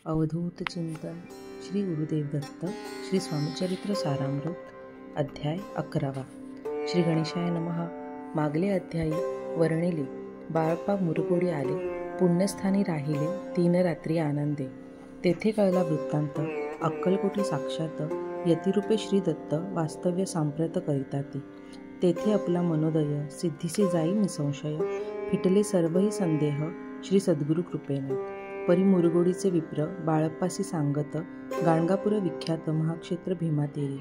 अवधूत चिंतन श्री गुरुदेव दत्त श्री स्वामीचरित्र सारामृत अध्याय 11. श्री गणेशाय नमः. मागले अध्यायी वर्णिले. बाळप्पा मुरगोडी आले, पुण्यस्थानी राहिले 3 रात्री आनंदे. तेथे कळला वृत्तांत. अक्कलकोटी साक्षात यतिरूपे श्री दत्त वास्तव्य सांप्रत करिताती. तेथे आपला मनोदय सिद्धीसी जाई निसंशय. फिटले सर्वही संदेह श्री सद्गुरु कृपेने. परी मुरगोडीचे विप्र बाळप्पासी सांगत, गाणगापुर विख्यात महाक्षेत्र भीमातेरी.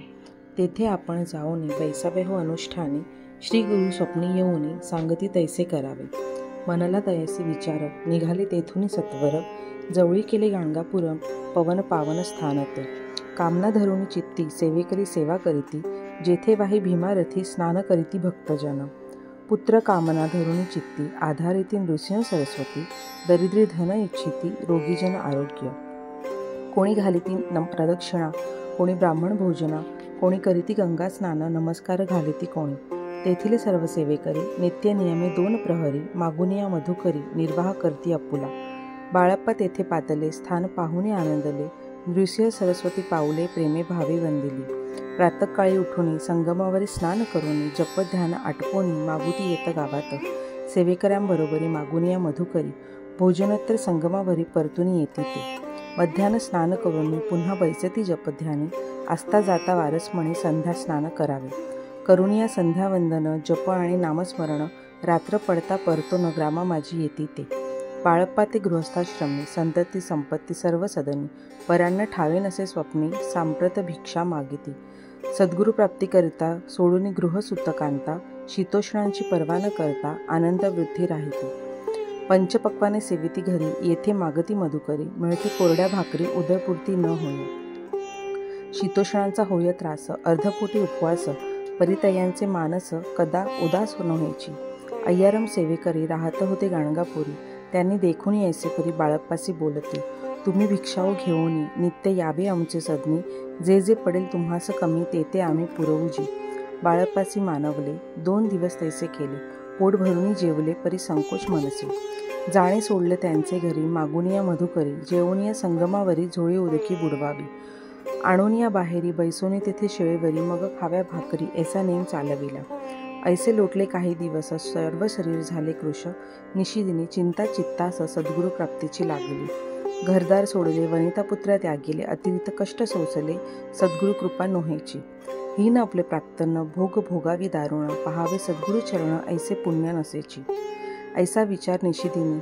तेथे आपण जाऊनी बैसावे हो अनुष्ठानी. श्री गुरु स्वप्नी येऊनी सांगती तैसे करावे. मनाला तयासे विचार निघाले तेथून सत्वर. जवळी केले गाणगापुर पवन पावन स्थानते. कामना धरुणी चित्ती सेवेकरी सेवा करीती. जेथे वाही भीमारथी स्नान करीती भक्तजन. पुत्र कामना धरुणी चित्ती आधारिती नृसिंह सरस्वती. दरिद्री धन इच्छिती रोगीजन आरोग्य. कोणी घालिती प्रदक्षिणा, कोणी ब्राह्मण भोजना, कोणी करीती गंगा स्नान नमस्कार घालिती कोणी. तेथील सर्व सेवेकरी नित्य नियमे 2 प्रहरी. मागुनिया मधुकरी निर्वाह करती अपुला. बाळप्पा तेथे पातले स्थान पाहुणे आनंदले. नृसिंह सरस्वती पाऊले प्रेमे भावे वंदिली. प्रातःकाळी उठून संगमावरी स्नान करून जप ध्यान आटपोनी मागुती येत गावात. सेवेकऱ्यांबरोबरी मागुनिया मधुकरी. भोजनोत्तर संगमावरी परतुनी येते ते. मध्यान स्नान करून पुन्हा बैसती जपध्यानी. आस्ता जाता वारस म्हणे संध्या स्नान करावे. करुनिया संध्यावंदन जप आणि नामस्मरण. रात्र पडता परतो न ग्रामा माझी येती ते. बाळप्पा ते गृहस्थाश्रमी. संतती संपत्ती सर्व सदनी. परान्न ठावे नसे स्वप्नी सांप्रत भिक्षा मागिती. सद्गुरु प्राप्ती करिता सोडून गृह सुतकांता. शीतोष्णांची पर्वा न करता आनंद वृद्धी राहिती. पंचपक्वाने सेविती घरी. येथे मागती मधुकरी. मिळती कोरड्या भाकरी उदरपूर्ती न होय. शीतोष्णांचा होय त्रास. अर्धपोटी उपवास. परितयांचे मानस कदा उदास न व्हायची. अय्यारम सेवेकरी राहत होते गाणगापुरी. त्यांनी देखून यायचे परी बाळप्पासी बोलती. तुम्ही भिक्षाओ घेऊनी नित्य यावे आमचे सदनी. जे जे पडेल तुम्हास कमी ते ते आम्ही पुरवूजी. बाळप्पासी मानवले. 2 दिवस तैसे केले. पोट भरूनी जेवले परी संकोच मनसे. जाणे सोडले त्यांचे घरी. मागुनिया मधुकरी. जेवणिया संगमावरी झोळी उदकी बुडवावी. आणूनिया बाहेरी बैसोनी तेथे शिळेवरी. मग खाव्या भाकरी ऐसा नेम चालविला. ऐसे लोटले काही दिवस. सर्व शरीर झाले कृश. निशिदिनी चिंता चित्तास सद्गुरु प्राप्तीची लागली. घरदार सोडले वनितापुत्र त्यागिले. अतिरिक्त कष्ट सोसले सद्गुरु कृपा नोहेची. हीन आपले प्राप्तन भोग भोगावी दारुण. पहावे सद्गुरु चरण ऐसे पुण्य नसेची. ऐसा विचार निशिदिनी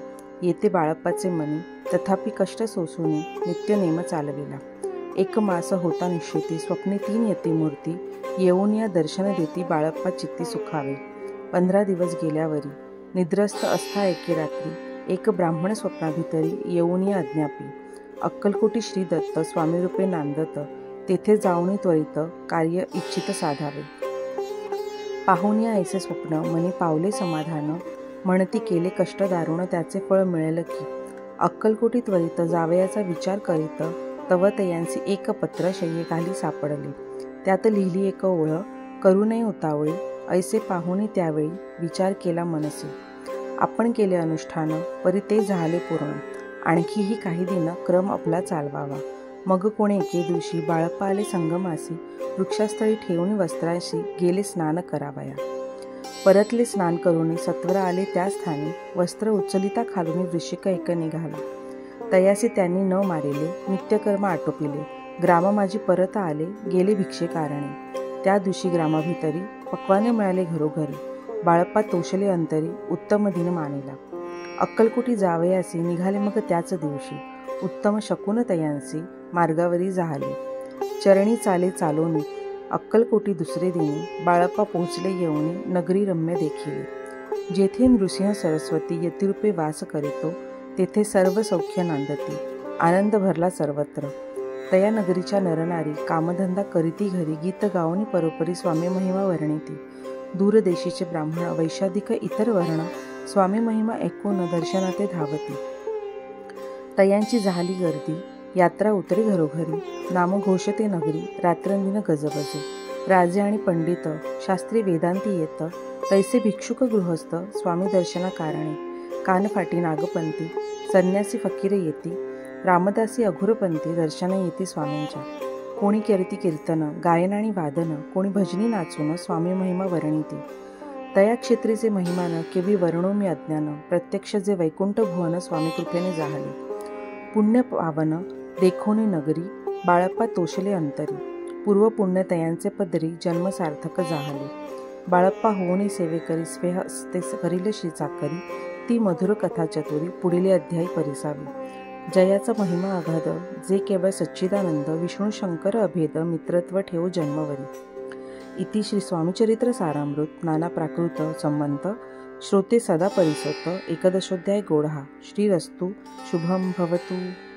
येते बाळप्पाचे मनी. तथापि कष्ट सोसूनी नित्य नेम चालविला. 1 मास होता निश्चिती. स्वप्ने 3 यती मूर्ती. येऊन या दर्शन देती बाळप्पा चित्ती सुखावे. 15 दिवस गेल्यावरी निद्रस्थ असता एके रात्री. एक ब्राह्मण स्वप्नाभितरी येऊन या अज्ञापी. अक्कलकोटी श्री दत्त स्वामीरूपे नांदत. तेथे जाऊन त्वरित कार्य इच्छित साधावे. पाहून या ऐसे स्वप्न मनी पावले समाधान. म्हणती केले कष्ट दारुण त्याचे फळ मिळेल की. अक्कलकोटी त्वरित जावयाचा विचार करीत. तवतयांसी एक पत्र शय्येखाली सापडले. त्यात लिहिली एक ओळ. करू नये उतावळी. ऐसे पाहुणे त्यावेळी विचार केला मनसी. आपण केले अनुष्ठान परी ते झाले पूर्ण. आणखीही काही दिन क्रम आपला चालवावा. मग कोणी एके दिवशी बाळप्पा आले संगमासी. वृक्षास्थळी ठेवून वस्त्राशी गेले स्नान करावया. परतले स्नान करून सत्वर आले त्या स्थानी. वस्त्र उचलिता खालून वृश्चिक एक निघाला. तयासी त्यांनी न मारिले. नित्यकर्म आटोपिले. ग्रामा माझी परत आले गेले भिक्षेकारणे. त्या दिवशी ग्रामाभितरी पक्वाने मिळाले घरोघरी. बाळप्पा तोषले अंतरी. उत्तम दिन मानिला. अक्कलकोटी जावयासी निघाले मग त्याच दिवशी. उत्तम शकून तयांसी मार्गावरी जाहले. चरणी चाले चालोनी. अक्कलकोटी दुसरे दिनी बाळप्पा पोहोचले येऊनी नगरी रम्य देखिले. जेथे नृसिंह सरस्वती यतिरूपे वास करीतो. तेथे सर्व सौख्य नांदती. आनंद भरला सर्वत्र. तया नगरीच्या नरनारी कामधंदा करीती घरी. गीत गावनी परोपरी स्वामी महिमा वर्णिती. दूरदेशीचे ब्राह्मण वैशाधिक इतर वर्ण. स्वामी महिमा ऐकून दर्शनाते धावती. तयांची झाली गर्दी. यात्रा उतरी घरोघरी. नाम घोषते नगरी. रात्रंदिन गजबजे. राजे आणि पंडित शास्त्री वेदांती येत. तैसे भिक्षुक गृहस्थ स्वामी दर्शना कारणे. कानफाटी नागपंथी संन्यासी फकीर येती. रामदासी अघोरपंथी दर्शन येती स्वामींच्या. कोणी करती कीर्तन गायन आणि वादन, कोणी भजनी नाचून स्वामी महिमा वर्णिती. तया क्षेत्रीचे महिमान केवी वर्णो मी अज्ञान, प्रत्यक्ष जे वैकुंठ भुवन स्वामी कृपेने जाहले. पुण्य पावन देखोनी नगरी, बाळप्पा तोषले अंतरी. पूर्व पुण्य तयांचे पदरी, जन्म सार्थक जाहले. बाळप्पा होऊनी सेवेकरी, स्वे हस्ते करिले श्री चाकरी. ती मधुर कथा चतुरी, पुढील अध्यायी परिसावी. जयाचा महिमा अगाध, जे केवळ सच्चिदानंद. विष्णू शंकर अभेद, मित्रत्व ठेवू जन्मवरी. इति श्री स्वामीचरित्र सारामृत नाना प्राकृत संबंध. श्रोते सदा परिसत. 11 गोढा. श्रीरस्तु शुभम भवतु.